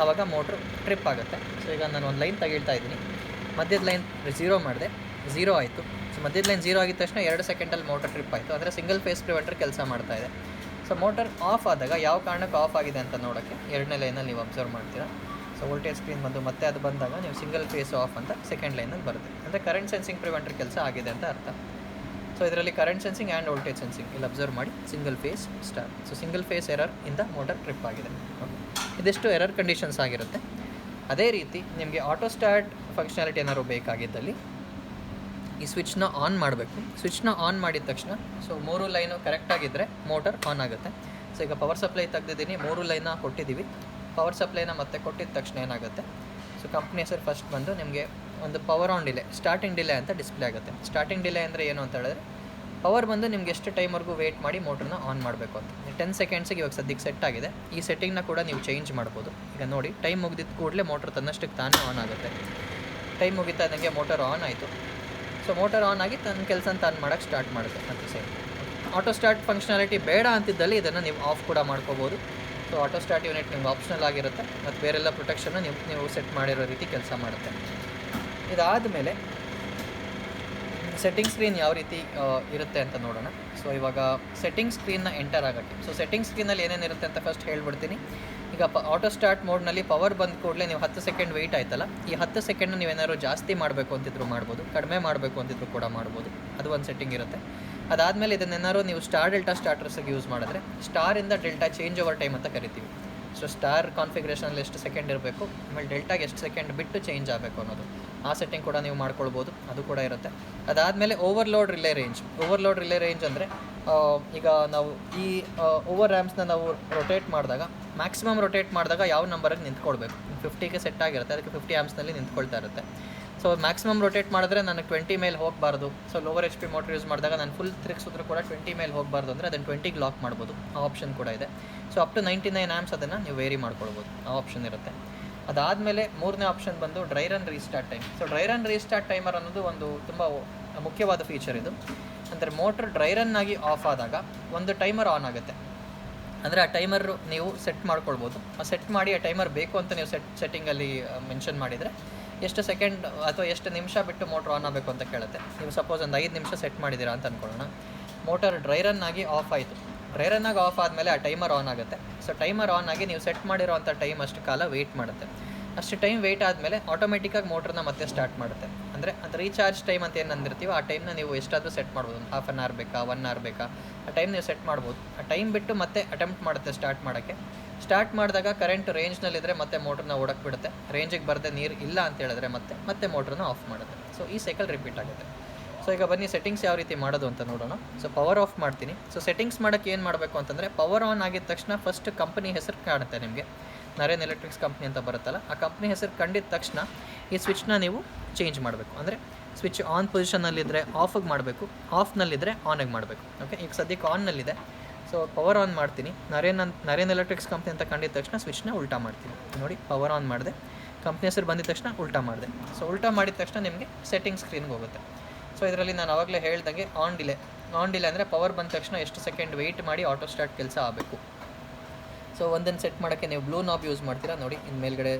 ಆವಾಗ ಮೋಟ್ರ್ ಟ್ರಿಪ್ ಆಗುತ್ತೆ. ಸೊ ಈಗ ನಾನು ಒಂದು ಲೈನ್ ತೆಗಿಳ್ತಾ ಇದ್ದೀನಿ. ಮಧ್ಯದ ಲೈನ್ 0 ಮಾಡಿದೆ, 0 ಆಯಿತು. ಸೊ ಮಧ್ಯದ ಲೈನ್ 0 ಆಗಿದ ತಕ್ಷಣ 2 ಸೆಕೆಂಡಲ್ಲಿ ಮೋಟರ್ ಟ್ರಿಪ್ ಆಯಿತು. ಅಂದರೆ ಸಿಂಗಲ್ ಫೇಸ್ ಪ್ರಿವೆಂಟರ್ ಕೆಲಸ ಮಾಡ್ತಾ ಇದೆ. ಸೊ ಮೋಟರ್ ಆಫ್ ಆದಾಗ ಯಾವ ಕಾರಣಕ್ಕೆ ಆಫ್ ಆಗಿದೆ ಅಂತ ನೋಡೋಕ್ಕೆ 2ನೇ ಲೈನಲ್ಲಿ ನೀವು ಅಬ್ಸರ್ವ್ ಮಾಡ್ತೀರಾ. ಸೊ ವೋಲ್ಟೇಜ್ ಸ್ಕ್ರೀನ್ ಬಂದು ಮತ್ತೆ ಅದು ಬಂದಾಗ ನೀವು ಸಿಂಗಲ್ ಫೇಸ್ ಆಫ್ ಅಂತ ಸೆಕೆಂಡ್ ಲೈನಲ್ಲಿ ಬರುತ್ತೆ. ಅಂದರೆ ಕರೆಂಟ್ ಸೆನ್ಸಿಂಗ್ ಪ್ರಿವೆಂಟರ್ ಕೆಲಸ ಆಗಿದೆ ಅಂತ ಅರ್ಥ. ಸೊ ಇದರಲ್ಲಿ current sensing and voltage sensing ಇಲ್ಲಿ ಅಬ್ಸರ್ವ್ ಮಾಡಿ, single phase star. So single phase error ಇಂದ ಮೋಟರ್ ಟ್ರಿಪ್ ಆಗಿದೆ. ಇದಿಷ್ಟು ಎರರ್ ಕಂಡೀಷನ್ಸ್ ಆಗಿರುತ್ತೆ. ಅದೇ ರೀತಿ ನಿಮಗೆ ಆಟೋ ಸ್ಟಾರ್ಟ್ ಫಂಕ್ಷನಾಲಿಟಿ ಏನಾದ್ರು ಬೇಕಾಗಿದ್ದಲ್ಲಿ ಈ ಸ್ವಿಚ್ನ ಆನ್ ಮಾಡಬೇಕು. ಸ್ವಿಚ್ನ ಆನ್ ಮಾಡಿದ ತಕ್ಷಣ ಸೊ 3 ಲೈನು ಕರೆಕ್ಟಾಗಿದ್ದರೆ ಮೋಟರ್ ಆನ್ ಆಗುತ್ತೆ. ಸೊ ಈಗ ಪವರ್ ಸಪ್ಲೈ ತೆಗೆದಿದ್ದೀನಿ, 3 ಲೈನ ಕೊಟ್ಟಿದ್ದೀವಿ. ಪವರ್ ಸಪ್ಲೈನ ಮತ್ತೆ ಕೊಟ್ಟಿದ ತಕ್ಷಣ ಏನಾಗುತ್ತೆ, ಸೊ ಕಂಪ್ನಿ ಹೆಸರು ಫಸ್ಟ್ ಬಂದು ನಿಮಗೆ ಒಂದು power on delay, starting delay ಅಂತ ಡಿಸ್ಪ್ಲೇ ಆಗುತ್ತೆ. ಸ್ಟಾರ್ಟಿಂಗ್ ಡಿಲೇ ಅಂದರೆ ಏನು ಅಂತ ಹೇಳಿದ್ರೆ ಪವರ್ ಬಂದು ನಿಮ್ಗೆ ಎಷ್ಟು ಟೈಮ್ವರೆಗೂ ವೆಯ್ಟ್ ಮಾಡಿ ಮೋಟ್ರನ್ನ ಆನ್ ಮಾಡಬೇಕು ಅಂತ. 10 ಸೆಕೆಂಡ್ಸಿಗೆ ಇವಾಗ ಸದ್ಯಕ್ಕೆ ಸೆಟ್ ಆಗಿದೆ. ಈ ಸೆಟ್ಟಿಂಗ್ನ ಕೂಡ ನೀವು ಚೇಂಜ್ ಮಾಡ್ಬೋದು. ಈಗ ನೋಡಿ, ಟೈಮ್ ಮುಗಿದಿದ್ದ ಕೂಡಲೇ ಮೋಟ್ರ್ ತನ್ನಷ್ಟಕ್ಕೆ ತಾನೇ ಆನ್ ಆಗುತ್ತೆ. ಟೈಮ್ ಮುಗಿತಾ ಇದ್ದಂಗೆ ಮೋಟರ್ ಆನ್ ಆಯಿತು. ಸೊ ಮೋಟರ್ ಆನ್ ಆಗಿ ತನ್ನ ಕೆಲಸ ತಾನು ಮಾಡೋಕ್ಕೆ ಸ್ಟಾರ್ಟ್ ಮಾಡುತ್ತೆ ಅಂತ ಸೇಮ್. ಆಟೋ ಸ್ಟಾರ್ಟ್ ಫಂಕ್ಷನಾಲಿಟಿ ಬೇಡ ಅಂತಿದ್ದಲ್ಲಿ ಇದನ್ನು ನೀವು ಆಫ್ ಕೂಡ ಮಾಡ್ಕೋಬೋದು. ಸೊ ಆಟೋ ಸ್ಟಾರ್ಟ್ ಯೂನಿಟ್ ನಿಮ್ಗೆ ಆಪ್ಷನಲ್ ಆಗಿರುತ್ತೆ ಮತ್ತು ಬೇರೆಲ್ಲ ಪ್ರೊಟೆಕ್ಷನ್ನು ನೀವು ಸೆಟ್ ಮಾಡಿರೋ ರೀತಿ ಕೆಲಸ ಮಾಡುತ್ತೆ. ಇದಾದ ಮೇಲೆ ಸೆಟ್ಟಿಂಗ್ ಸ್ಕ್ರೀನ್ ಯಾವ ರೀತಿ ಇರುತ್ತೆ ಅಂತ ನೋಡೋಣ. ಸೊ ಇವಾಗ ಸೆಟ್ಟಿಂಗ್ ಸ್ಕ್ರೀನ್ನ ಎಂಟರ್ ಆಗೋಕ್ಕೆ, ಸೊ ಸೆಟ್ಟಿಂಗ್ ಸ್ಕ್ರೀನಲ್ಲಿ ಏನೇನಿರುತ್ತೆ ಅಂತ ಫಸ್ಟ್ ಹೇಳ್ಬಿಡ್ತೀನಿ. ಈಗ ಆಟೋ ಸ್ಟಾರ್ಟ್ ಮೋಡ್ನಲ್ಲಿ ಪವರ್ ಬಂದ ಕೂಡಲೇ ನೀವು 10 ಸೆಕೆಂಡ್ ವೆಯ್ಟ್ ಆಯ್ತಲ್ಲ, ಈ 10 ಸೆಕೆಂಡ್ ನೀವೇನಾದ್ರು ಜಾಸ್ತಿ ಮಾಡಬೇಕು ಅಂತಿದ್ರು ಮಾಡ್ಬೋದು, ಕಡಿಮೆ ಮಾಡಬೇಕು ಅಂತಿದ್ರು ಕೂಡ ಮಾಡ್ಬೋದು. ಅದು ಒಂದು ಸೆಟ್ಟಿಂಗ್ ಇರುತ್ತೆ. ಅದಾದಮೇಲೆ ಇದನ್ನೇನಾದ್ರು ನೀವು ಸ್ಟಾರ್ ಡೆಲ್ಟಾ ಸ್ಟಾರ್ಟರ್ಸಿಗೆ ಯೂಸ್ ಮಾಡಿದ್ರೆ, ಸ್ಟಾರಿಂದ ಡೆಲ್ಟಾ ಚೇಂಜ್ ಓವರ್ ಟೈಮ್ ಅಂತ ಕರಿತೀವಿ. ಸೊ ಸ್ಟಾರ್ ಕಾನ್ಫಿಗ್ರೇಷನಲ್ಲಿ ಎಷ್ಟು ಸೆಕೆಂಡ್ ಇರಬೇಕು, ಆಮೇಲೆ ಡೆಲ್ಟಾಗೆ ಎಷ್ಟು ಸೆಕೆಂಡ್ ಬಿಟ್ಟು ಚೇಂಜ್ ಆಗಬೇಕು ಅನ್ನೋದು ಆ ಸೆಟ್ಟಿಂಗ್ ಕೂಡ ನೀವು ಮಾಡ್ಕೊಳ್ಬೋದು, ಅದು ಕೂಡ ಇರುತ್ತೆ. ಅದಾದಮೇಲೆ ಓವರ್ಲೋಡ್ ರಿಲೇ ರೇಂಜ್ ಅಂದರೆ ಈಗ ನಾವು ಈ ಓವರ್ ರ್ಯಾಮ್ಸ್ನ ನಾವು ರೊಟೇಟ್ ಮಾಡಿದಾಗ ಮ್ಯಾಕ್ಸಿಮಮ್ ರೊಟೇಟ್ ಮಾಡಿದಾಗ ಯಾವ ನಂಬರಿಗೆ ನಿಂತ್ಕೊಳ್ಬೇಕು, 50ಗೆ ಸೆಟ್ ಆಗಿರುತ್ತೆ, ಅದಕ್ಕೆ 50 ಆ್ಯಮ್ಸ್ನಲ್ಲಿ ನಿಂತ್ಕೊಳ್ತಾ ಇರುತ್ತೆ. ಸೊ ಮ್ಯಾಕ್ಸಿಮಮ್ ರೊಟೇಟ್ ಮಾಡಿದ್ರೆ ನನಗೆ 20 ಮೇಲೆ ಹೋಗಬಾರ್ದು. So lower HP motor use ಮಾಡಿದಾಗ ನಾನು ಫುಲ್ ತಿರುಗಿಸಿದ್ರು ಕೂಡ 20 ಮೇಲೆ ಹೋಗಬಾರ್ದು ಅಂದರೆ ಅದನ್ನು 20ಗೆ ಲಾಕ್ ಮಾಡ್ಬೋದು, ಆ ಆಪ್ಷನ್ ಕೂಡ ಇದೆ. ಸೊ ಅಪ್ ಟು 99 ಆ್ಯಮ್ಸ್ ಅದನ್ನು ನೀವು ವೇರಿ ಮಾಡ್ಕೊಳ್ಬೋದು, ಆ ಆಪ್ಷನ್ ಇರುತ್ತೆ. ಅದಾದಮೇಲೆ ಮೂರನೇ ಆಪ್ಷನ್ ಬಂದು dry run restart time. So dry run restart timer ಅನ್ನೋದು ಒಂದು ತುಂಬ ಮುಖ್ಯವಾದ ಫೀಚರ್ ಇದು. ಅಂದರೆ ಮೋಟ್ರ್ ಡ್ರೈ ರನ್ ಆಗಿ ಆಫ್ ಆದಾಗ ಒಂದು ಟೈಮರ್ ಆನ್ ಆಗುತ್ತೆ. ಅಂದರೆ ಆ ಟೈಮರ್ ನೀವು ಸೆಟ್ ಮಾಡ್ಕೊಳ್ಬೋದು. ಆ ಸೆಟ್ ಮಾಡಿ ಆ ಟೈಮರ್ ಬೇಕು ಅಂತ ನೀವು ಸೆಟ್ಟಿಂಗಲ್ಲಿ ಮೆನ್ಷನ್ ಮಾಡಿದರೆ ಎಷ್ಟು ಸೆಕೆಂಡ್ ಅಥವಾ ಎಷ್ಟು ನಿಮಿಷ ಬಿಟ್ಟು ಮೋಟ್ರ್ ಆನ್ ಆಗಬೇಕು ಅಂತ ಕೇಳುತ್ತೆ. ನೀವು ಸಪೋಸ್ ಒಂದು 5 ನಿಮಿಷ ಸೆಟ್ ಮಾಡಿದ್ದೀರಾ ಅಂತ ಅಂದ್ಕೊಳ್ಳೋಣ. ಮೋಟರ್ ಡ್ರೈ ರನ್ ಆಗಿ ಆಫ್ ಆಯಿತು. ಡ್ರೈ ರನ್ ಆಗಿ ಆಫ್ ಆದಮೇಲೆ ಆ ಟೈಮರ್ ಆನ್ ಆಗುತ್ತೆ. ಸೊ ಟೈಮರ್ ಆನ್ ಆಗಿ ನೀವು ಸೆಟ್ ಮಾಡಿರೋವಂಥ ಟೈಮ್ ಅಷ್ಟು ಕಾಲ ವೆಯ್ಟ್ ಮಾಡುತ್ತೆ. ಅಷ್ಟು ಟೈಮ್ ವೆಯ್ಟ್ ಆದಮೇಲೆ ಆಟೋಮೆಟಿಕ್ಕಾಗಿ ಮೋಟ್ರನ್ನ ಮತ್ತೆ ಸ್ಟಾರ್ಟ್ ಮಾಡುತ್ತೆ. ಅಂದರೆ ಅದು ರೀಚಾರ್ಜ್ ಟೈಮ್ ಅಂತ ಏನು ಅಂದಿರ್ತೀವೋ ಆ ಟೈಮ್ನ ನೀವು ಎಷ್ಟಾದರೂ ಸೆಟ್ ಮಾಡ್ಬೋದು. ಒಂದು ಹಾಫ್ ಆನ್ ಅವರ್ ಬೇಕಾ, 1 ಅವರ್ ಬೇಕಾ, ಆ ಟೈಮ್ ನೀವು ಸೆಟ್ ಮಾಡ್ಬೋದು. ಆ ಟೈಮ್ ಬಿಟ್ಟು ಮತ್ತೆ ಅಟೆಂಪ್ಟ್ ಮಾಡುತ್ತೆ ಸ್ಟಾರ್ಟ್ ಮಾಡೋಕ್ಕೆ. ಸ್ಟಾರ್ಟ್ ಮಾಡಿದಾಗ ಕರೆಂಟ್ ರೇಂಜ್ನಲ್ಲಿದ್ದರೆ ಮತ್ತೆ ಮೋಟ್ರನ್ನ ಓಡಕ್ಕೆ ಬಿಡುತ್ತೆ. ರೇಂಜಿಗೆ ಬರದೆ ನೀರು ಇಲ್ಲ ಅಂತ ಹೇಳಿದ್ರೆ ಮತ್ತೆ ಮೋಟ್ರನ್ನ ಆಫ್ ಮಾಡುತ್ತೆ. ಸೊ ಈ ಸೈಕಲ್ ರಿಪೀಟ್ ಆಗುತ್ತೆ. ಸೊ ಈಗ ಬನ್ನಿ ಸೆಟ್ಟಿಂಗ್ಸ್ ಯಾವ ರೀತಿ ಮಾಡೋದು ಅಂತ ನೋಡೋಣ. ಸೊ ಪವರ್ ಆಫ್ ಮಾಡ್ತೀನಿ. ಸೊ ಸೆಟ್ಟಿಂಗ್ಸ್ ಮಾಡೋಕ್ಕೆ ಏನು ಮಾಡಬೇಕು ಅಂತಂದರೆ ಪವರ್ ಆನ್ ಆಗಿದ ತಕ್ಷಣ ಫಸ್ಟ್ ಕಂಪನಿ ಹೆಸರು ಕಾಣುತ್ತೆ ನಿಮಗೆ. ನರೇನ್ ಎಲೆಕ್ಟ್ರಿಕ್ಸ್ ಕಂಪ್ನಿ ಅಂತ ಬರುತ್ತಲ್ಲ, ಆ ಕಂಪ್ನಿ ಹೆಸರು ಕಂಡಿದ ತಕ್ಷಣ ಈ ಸ್ವಿಚ್ನ ನೀವು ಚೇಂಜ್ ಮಾಡಬೇಕು. ಅಂದರೆ ಸ್ವಿಚ್ ಆನ್ ಪೊಸಿಷನ್ನಲ್ಲಿದ್ದರೆ ಆಫಿಗೆ ಮಾಡಬೇಕು, ಆಫ್ನಲ್ಲಿದ್ದರೆ ಆನಿಗೆ ಮಾಡಬೇಕು. ಓಕೆ, ಈಗ ಸದ್ಯಕ್ಕೆ ಆನ್ನಲ್ಲಿದೆ. ಸೊ ಪವರ್ ಆನ್ ಮಾಡ್ತೀನಿ. ನರೇನ್ ಎಲೆಕ್ಟ್ರಿಕ್ಸ್ ಕಂಪ್ನಿ ಅಂತ ಕಂಡಿದ ತಕ್ಷಣ ಸ್ವಿಚ್ನ ಉಲ್ಟಾ ಮಾಡ್ತೀನಿ. ನೋಡಿ, ಪವರ್ ಆನ್ ಮಾಡಿದೆ, ಕಂಪ್ನಿ ಹೆಸರು ಬಂದಿದ ತಕ್ಷಣ ಉಲ್ಟಾ ಮಾಡಿದೆ. ಸೊ ಉಲ್ಟಾ ಮಾಡಿದ ತಕ್ಷಣ ನಿಮಗೆ ಸೆಟ್ಟಿಂಗ್ ಸ್ಕ್ರೀನ್ಗೆ ಹೋಗುತ್ತೆ. ಸೊ ಇದರಲ್ಲಿ ನಾನು ಆವಾಗಲೇ ಹೇಳ್ದಂಗೆ ಆನ್ ಡಿಲೇ ಅಂದರೆ ಪವರ್ ಬಂದ ತಕ್ಷಣ ಎಷ್ಟು ಸೆಕೆಂಡ್ ವೆಯ್ಟ್ ಮಾಡಿ ಆಟೋ ಸ್ಟಾರ್ಟ್ ಕೆಲಸ ಆಗಬೇಕು. ಸೊ ಒಂದನ್ನು ಸೆಟ್ ಮಾಡೋಕ್ಕೆ ನೀವು ಬ್ಲೂ ನಾಬ್ ಯೂಸ್ ಮಾಡ್ತೀರಾ. ನೋಡಿ, ಇನ್ನು ಮೇಲ್ಗಡೆ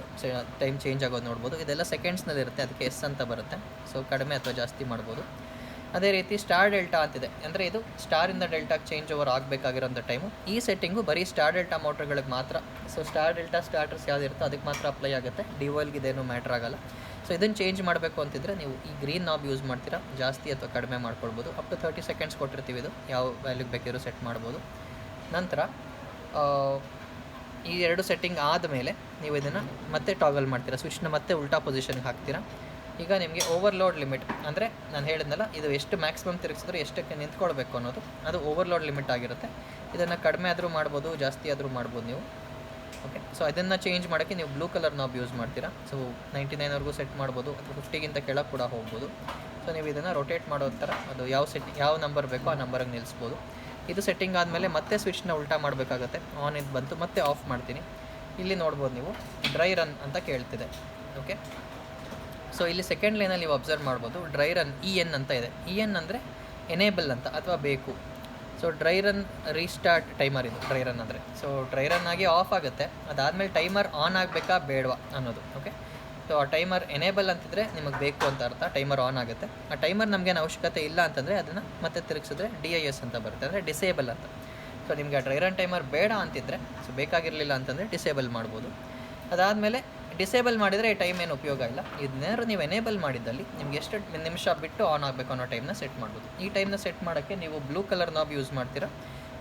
ಟೈಮ್ ಚೇಂಜ್ ಆಗೋದು ನೋಡ್ಬೋದು. ಇದೆಲ್ಲ ಸೆಕೆಂಡ್ಸ್ನಲ್ಲಿರುತ್ತೆ, ಅದಕ್ಕೆ ಎಸ್ ಅಂತ ಬರುತ್ತೆ. ಸೊ ಕಡಿಮೆ ಅಥವಾ ಜಾಸ್ತಿ ಮಾಡ್ಬೋದು. ಅದೇ ರೀತಿ ಸ್ಟಾರ್ ಡೆಲ್ಟಾ ಅಂತಿದೆ. ಅಂದರೆ ಇದು ಸ್ಟಾರಿಂದ ಡೆಲ್ಟಾಗೆ ಚೇಂಜ್ ಓವರ್ ಆಗಬೇಕಾಗಿರೋಂಥ ಟೈಮು. ಈ ಸೆಟ್ಟಿಂಗು ಬರೀ ಸ್ಟಾರ್ ಡೆಲ್ಟಾ ಮೋಟ್ರ್ಗಳಿಗೆ ಮಾತ್ರ. ಸೊ ಸ್ಟಾರ್ ಡೆಲ್ಟಾ ಸ್ಟಾರ್ಟರ್ಸ್ ಯಾವುದಿರುತ್ತೋ ಅದಕ್ಕೆ ಮಾತ್ರ ಅಪ್ಲೈ ಆಗುತ್ತೆ. ಡಿವೋಲ್ಗೆ ಇದೇನು ಮ್ಯಾಟ್ರ್ ಆಗೋಲ್ಲ. ಸೊ ಇದನ್ನು ಚೇಂಜ್ ಮಾಡಬೇಕು ಅಂತಿದ್ರೆ ನೀವು ಈ ಗ್ರೀನ್ ನಾಬ್ ಯೂಸ್ ಮಾಡ್ತೀರಾ. ಜಾಸ್ತಿ ಅಥವಾ ಕಡಿಮೆ ಮಾಡ್ಕೊಳ್ಬೋದು. ಅಪ್ ಟು 30 ಸೆಕೆಂಡ್ಸ್ ಕೊಟ್ಟಿರ್ತೀವಿ. ಇದು ಯಾವ ವ್ಯಾಲ್ಯೂಗೆ ಬೇಕಿರೋ ಸೆಟ್ ಮಾಡ್ಬೋದು. ನಂತರ ಈ 2 ಸೆಟ್ಟಿಂಗ್ ಆದಮೇಲೆ ನೀವು ಇದನ್ನು ಮತ್ತೆ ಟಾಗಲ್ ಮಾಡ್ತೀರಾ. ಸ್ವಿಚ್ನ ಮತ್ತೆ ಉಲ್ಟಾ ಪೊಸಿಷನ್ಗೆ ಹಾಕ್ತೀರಾ. ಈಗ ನಿಮಗೆ ಓವರ್ಲೋಡ್ ಲಿಮಿಟ್ ಅಂದರೆ ನಾನು ಹೇಳಿದ್ನಲ್ಲ, ಇದು ಎಷ್ಟು ಮ್ಯಾಕ್ಸಿಮಮ್ ತಿರುಗಿಸಿದ್ರೆ ಎಷ್ಟಕ್ಕೆ ನಿಂತ್ಕೊಳ್ಬೇಕು ಅನ್ನೋದು, ಅದು ಓವರ್ಲೋಡ್ ಲಿಮಿಟ್ ಆಗಿರುತ್ತೆ. ಇದನ್ನು ಕಡಿಮೆ ಆದರೂ ಮಾಡ್ಬೋದು, ಜಾಸ್ತಿ ಆದರೂ ಮಾಡ್ಬೋದು ನೀವು. ಓಕೆ, ಸೊ ಇದನ್ನು ಚೇಂಜ್ ಮಾಡೋಕ್ಕೆ ನೀವು ಬ್ಲೂ ಕಲರ್ ನಾಬ್ ಯೂಸ್ ಮಾಡ್ತೀರಾ. ಸೊ 99ವರೆಗೂ ಸೆಟ್ ಮಾಡ್ಬೋದು, ಅಥವಾ 50ಗಿಂತ ಕೆಳಗೆ ಕೂಡ ಹೋಗ್ಬೋದು. ಸೊ ನೀವು ಇದನ್ನು ರೊಟೇಟ್ ಮಾಡೋ ಥರ ಅದು ಯಾವ ನಂಬರ್ ಬೇಕೋ ಆ ನಂಬರಿಗೆ ನಿಲ್ಲಿಸ್ಬೋದು. ಇದು ಸೆಟ್ಟಿಂಗ್ ಆದಮೇಲೆ ಮತ್ತೆ ಸ್ವಿಚ್ನ ಉಲ್ಟಾ ಮಾಡಬೇಕಾಗತ್ತೆ. ಆನ್ ಇದು ಬಂತು, ಮತ್ತೆ ಆಫ್ ಮಾಡ್ತೀನಿ. ಇಲ್ಲಿ ನೋಡ್ಬೋದು ನೀವು ಡ್ರೈ ರನ್ ಅಂತ ಕೇಳ್ತಿದೆ. ಓಕೆ, ಸೊ ಇಲ್ಲಿ ಸೆಕೆಂಡ್ ಲೈನಲ್ಲಿ ನೀವು ಅಬ್ಸರ್ವ್ ಮಾಡ್ಬೋದು ಡ್ರೈ ರನ್ EN ಅಂತ ಇದೆ. EN ಅಂದರೆ ಎನೇಬಲ್ ಅಂತ ಅಥವಾ ಬೇಕು. So dry run restart timer ಇದು ಡ್ರೈ ರನ್ ಅಂದರೆ. ಸೊ ಡ್ರೈ ರನ್ ಆಗಿ ಆಫ್ ಆಗುತ್ತೆ. ಅದಾದಮೇಲೆ ಟೈಮರ್ ಆನ್ ಆಗಬೇಕಾ ಬೇಡವಾ ಅನ್ನೋದು. ಓಕೆ, ಸೊ ಆ ಟೈಮರ್ ಎನೇಬಲ್ ಅಂತಿದ್ರೆ ನಿಮಗೆ ಬೇಕು ಅಂತ ಅರ್ಥ. ಟೈಮರ್ ಆನ್ ಆಗುತ್ತೆ. ಆ ಟೈಮರ್ ನಮಗೇನು ಅವಶ್ಯಕತೆ ಇಲ್ಲ ಅಂತಂದರೆ ಅದನ್ನು ಮತ್ತೆ ತಿರುಗಿಸಿದ್ರೆ DIS ಅಂತ ಬರುತ್ತೆ, ಅಂದರೆ ಡಿಸೇಬಲ್ ಅಂತ. ಸೊ ನಿಮಗೆ ಆ ಡ್ರೈ ರನ್ ಟೈಮರ್ ಬೇಡ ಅಂತಿದ್ರೆ, ಸೊ ಬೇಕಾಗಿರಲಿಲ್ಲ ಅಂತಂದರೆ ಡಿಸೇಬಲ್ ಮಾಡ್ಬೋದು. ಅದಾದಮೇಲೆ ಡಿಸೇಬಲ್ ಮಾಡಿದರೆ ಈ ಟೈಮ್ ಏನು ಉಪಯೋಗ ಇಲ್ಲ. ಇದನ್ನೇನಾದ್ರು ನೀವು ಎನೇಬಲ್ ಮಾಡಿದ್ದಲ್ಲಿ ನಿಮ್ಗೆ ಎಷ್ಟು ನಿಮಿಷ ಬಿಟ್ಟು ಆನ್ ಆಗಬೇಕು ಅನ್ನೋ ಟೈಮ್ನ ಸೆಟ್ ಮಾಡ್ಬೋದು. ಈ ಟೈಮ್ನ ಸೆಟ್ ಮಾಡೋಕ್ಕೆ ನೀವು ಬ್ಲೂ ಕಲರ್ ನಾಬ್ ಯೂಸ್ ಮಾಡ್ತೀರಾ.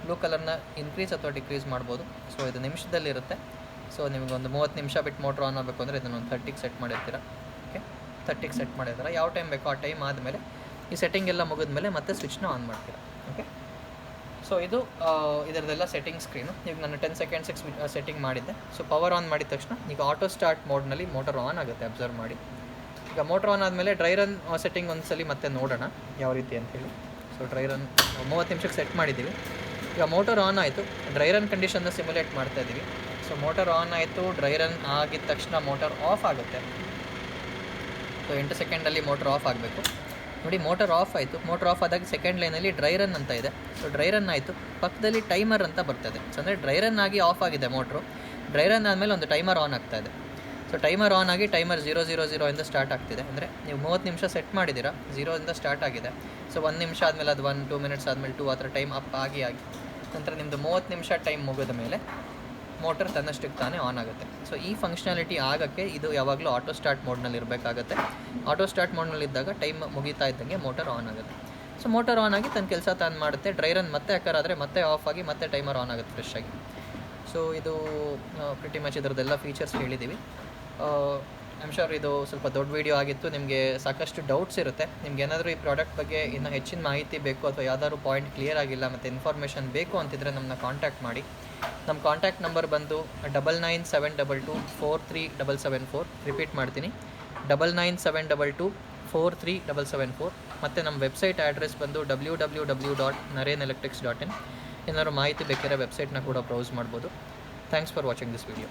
ಬ್ಲೂ ಕಲರ್ನ ಇನ್ಕ್ರೀಸ್ ಅಥವಾ ಡಿಕ್ರೀಸ್ ಮಾಡ್ಬೋದು. ಸೊ ಇದು ನಿಮಿಷದಲ್ಲಿರುತ್ತೆ. ಸೊ ನಿಮಗೆ ಒಂದು 30 ನಿಮಿಷ ಬಿಟ್ಟು ಮೋಟ್ರ್ ಆನ್ ಆಗಬೇಕು ಅಂದರೆ ಇದನ್ನು ಒಂದು 30ಗೆ ಸೆಟ್ ಮಾಡಿರ್ತೀರ. ಓಕೆ, 30ಗೆ ಸೆಟ್ ಮಾಡಿರ್ತೀರ. ಯಾವ ಟೈಮ್ ಬೇಕೋ ಆ ಟೈಮ್ ಆದಮೇಲೆ ಈ ಸೆಟ್ಟಿಂಗ್ ಎಲ್ಲ ಮುಗಿದ್ಮೇಲೆ ಮತ್ತೆ ಸ್ವಿಚ್ನ ಆನ್ ಮಾಡ್ತೀರಾ. ಓಕೆ, ಸೊ ಇದು ಇದರದೆಲ್ಲ ಸೆಟ್ಟಿಂಗ್ ಸ್ಕ್ರೀನು. ಈಗ ನಾನು 10 ಸೆಕೆಂಡ್ಸಿಗೆ ಸೆಟ್ಟಿಂಗ್ ಮಾಡಿದ್ದೆ. ಸೊ ಪವರ್ ಆನ್ ಮಾಡಿದ ತಕ್ಷಣ ಈಗ ಆಟೋ ಸ್ಟಾರ್ಟ್ ಮೋಡ್ನಲ್ಲಿ ಮೋಟರ್ ಆನ್ ಆಗುತ್ತೆ. ಅಬ್ಸರ್ವ್ ಮಾಡಿ. ಈಗ ಮೋಟ್ರ್ ಆನ್ ಆದಮೇಲೆ ಡ್ರೈ ರನ್ ಸೆಟ್ಟಿಂಗ್ ಒಂದ್ಸಲಿ ಮತ್ತೆ ನೋಡೋಣ ಯಾವ ರೀತಿ ಅಂಥೇಳಿ. ಸೊ ಡ್ರೈ ರನ್ 30 ನಿಮಿಷಕ್ಕೆ ಸೆಟ್ ಮಾಡಿದ್ದೀವಿ. ಈಗ ಮೋಟರ್ ಆನ್ ಆಯಿತು. ಡ್ರೈ ರನ್ ಕಂಡೀಷನ್ನ ಸಿಮ್ಯುಲೇಟ್ ಮಾಡ್ತಾಯಿದ್ದೀವಿ. ಸೊ ಮೋಟರ್ ಆನ್ ಆಯಿತು. ಡ್ರೈ ರನ್ ಆಗಿದ ತಕ್ಷಣ ಮೋಟರ್ ಆಫ್ ಆಗುತ್ತೆ. ಸೊ 8 ಸೆಕೆಂಡಲ್ಲಿ ಮೋಟರ್ ಆಫ್ ಆಗಬೇಕು. ನೋಡಿ, ಮೋಟರ್ ಆಫ್ ಆಯಿತು. ಮೋಟರ್ ಆಫ್ ಆದಾಗ ಸೆಕೆಂಡ್ ಲೈನಲ್ಲಿ ಡ್ರೈ ರನ್ ಅಂತ ಇದೆ. ಸೊ ಡ್ರೈ ರನ್ ಆಯಿತು. ಪಕ್ಕದಲ್ಲಿ ಟೈಮರ್ ಅಂತ ಬರ್ತದೆ. ಸೊ ಅಂದರೆ ಡ್ರೈ ರನ್ ಆಗಿ ಆಫ್ ಆಗಿದೆ ಮೋಟ್ರು. ಡ್ರೈ ರನ್ ಆದಮೇಲೆ ಒಂದು ಟೈಮರ್ ಆನ್ ಆಗ್ತಾ ಇದೆ. ಸೊ ಟೈಮರ್ ಆನ್ ಆಗಿ ಟೈಮರ್ 000 ಇಂದ ಸ್ಟಾರ್ಟ್ ಆಗ್ತಿದೆ. ಅಂದರೆ ನೀವು 30 ನಿಮಿಷ ಸೆಟ್ ಮಾಡಿದ್ದೀರಾ, 0 ಇಂದ ಸ್ಟಾರ್ಟ್ ಆಗಿದೆ. ಸೊ 1 ನಿಮಿಷ ಆದಮೇಲೆ ಅದು 1-2 ಮಿನಿಟ್ಸ್ ಆದಮೇಲೆ 2 ಆ ಥರ ಟೈಮ್ ಅಪ್ ಆಗಿ ನಂತರ ನಿಮ್ಮದು 30 ನಿಮಿಷ ಟೈಮ್ ಮುಗಿದ ಮೇಲೆ ಮೋಟರ್ ತನ್ನಷ್ಟಕ್ಕೆ ತಾನೇ ಆನ್ ಆಗುತ್ತೆ. ಸೊ ಈ ಫಂಕ್ಷನಾಲಿಟಿ ಆಗೋಕ್ಕೆ ಇದು ಯಾವಾಗಲೂ ಆಟೋ ಸ್ಟಾರ್ಟ್ ಮೋಡ್ನಲ್ಲಿ ಇರಬೇಕಾಗತ್ತೆ. ಆಟೋ ಸ್ಟಾರ್ಟ್ ಮೋಡ್ನಲ್ಲಿದ್ದಾಗ ಟೈಮ್ ಮುಗಿತಾ ಇದ್ದಂಗೆ ಮೋಟರ್ ಆನ್ ಆಗುತ್ತೆ. ಸೊ ಮೋಟರ್ ಆನ್ ಆಗಿ ತನ್ನ ಕೆಲಸ ತಾನು ಮಾಡುತ್ತೆ. ಡ್ರೈ ರನ್ ಮತ್ತೆ ಹಾಕಾರಾದರೆ ಮತ್ತೆ ಆಫ್ ಆಗಿ ಮತ್ತೆ ಟೈಮರ್ ಆನ್ ಆಗುತ್ತೆ ಫ್ರೆಶ್ ಆಗಿ. ಸೊ ಇದು ಪ್ರಿಟಿ ಮಚ್ ಇದರದ್ದೆಲ್ಲ ಫೀಚರ್ಸ್ ಹೇಳಿದ್ದೀವಿ. ಐ ಆಮ್ ಶೋರ್ ಇದು ಸ್ವಲ್ಪ ದೊಡ್ಡ ವೀಡಿಯೋ ಆಗಿತ್ತು, ನಿಮಗೆ ಸಾಕಷ್ಟು ಡೌಟ್ಸ್ ಇರುತ್ತೆ. ನಿಮ್ಗೆ ಏನಾದರೂ ಈ ಪ್ರಾಡಕ್ಟ್ ಬಗ್ಗೆ ಇನ್ನೂ ಹೆಚ್ಚಿನ ಮಾಹಿತಿ ಬೇಕು ಅಥವಾ ಯಾವ್ದಾದ್ರು ಪಾಯಿಂಟ್ ಕ್ಲಿಯರ್ ಆಗಿಲ್ಲ ಮತ್ತು ಇನ್ಫಾರ್ಮೇಷನ್ ಬೇಕು ಅಂತಿದ್ರೆ ನಮ್ಮನ್ನ ಕಾಂಟ್ಯಾಕ್ಟ್ ಮಾಡಿ. ನಮ್ಮ ಕಾಂಟ್ಯಾಕ್ಟ್ ನಂಬರ್ ಬಂದು 9972243774. ರಿಪೀಟ್ ಮಾಡ್ತೀನಿ, 9972243774. ಮತ್ತು ನಮ್ಮ ವೆಬ್ಸೈಟ್ ಅಡ್ರೆಸ್ ಬಂದು www.narenelectrics.in. ಏನಾದ್ರು ಮಾಹಿತಿ ಬೇಕಾದ್ರೆ ವೆಬ್ಸೈಟ್ನ ಕೂಡ ಬ್ರೌಸ್ ಮಾಡ್ಬೋದು. Thanks for watching this video.